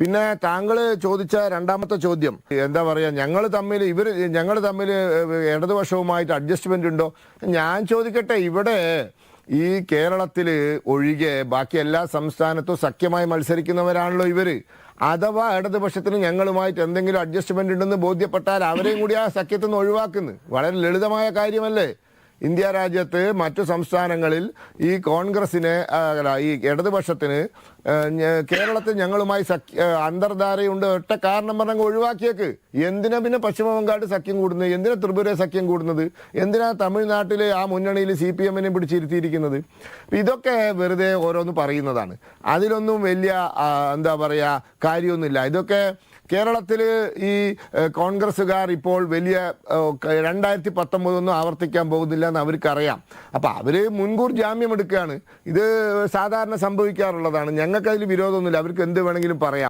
പിന്നെ താങ്കൾ ചോദിച്ച രണ്ടാമത്തെ ചോദ്യം എന്താ പറയാ, ഞങ്ങൾ തമ്മിൽ ഇടതുപക്ഷവുമായിട്ട് അഡ്ജസ്റ്റ്മെന്റ് ഉണ്ടോ? ഞാൻ ചോദിക്കട്ടെ, ഇവിടെ ഈ കേരളത്തിൽ ഒഴികെ ബാക്കി എല്ലാ സംസ്ഥാനത്തും സഖ്യമായി മത്സരിക്കുന്നവരാണല്ലോ ഇവര്. അഥവാ ഇടതുപക്ഷത്തിന് ഞങ്ങളുമായിട്ട് എന്തെങ്കിലും അഡ്ജസ്റ്റ്മെന്റ് ഉണ്ടെന്ന് ബോധ്യപ്പെട്ടാൽ അവരെയും കൂടി ആ സഖ്യത്തിൽ നിന്ന് ഒഴിവാക്കുന്നു. വളരെ ലളിതമായ കാര്യമല്ലേ? ഇന്ത്യ രാജ്യത്ത് മറ്റു സംസ്ഥാനങ്ങളിൽ ഈ കോൺഗ്രസിന് ഈ ഇടതുപക്ഷത്തിന് കേരളത്തിൽ ഞങ്ങളുമായി അന്തർധാരയുണ്ട്, ഒറ്റ കാരണം പറഞ്ഞങ്ങ് ഒഴിവാക്കിയേക്ക്. എന്തിനാ പിന്നെ പശ്ചിമ ബംഗാൾ സഖ്യം കൂടുന്നത്? എന്തിനാ ത്രിപുര സഖ്യം കൂടുന്നത്? എന്തിനാ തമിഴ്നാട്ടിൽ ആ മുന്നണിയിൽ CPM-നെ പിടിച്ചിരുത്തിയിരിക്കുന്നത്? ഇതൊക്കെ വെറുതെ ഓരോന്ന് പറയുന്നതാണ്. അതിലൊന്നും വലിയ എന്താ പറയുക കാര്യമൊന്നുമില്ല. ഇതൊക്കെ കേരളത്തിൽ ഈ കോൺഗ്രസ്സുകാർ ഇപ്പോൾ വലിയ 2019 ആവർത്തിക്കാൻ പോകുന്നില്ല എന്ന് അവർക്കറിയാം. അപ്പം അവർ മുൻകൂർ ജാമ്യം എടുക്കുകയാണ്. ഇത് സാധാരണ സംഭവിക്കാറുള്ളതാണ്. ഞങ്ങൾക്കതിൽ വിരോധമൊന്നുമില്ല. അവർക്ക് എന്ത് വേണമെങ്കിലും പറയാം.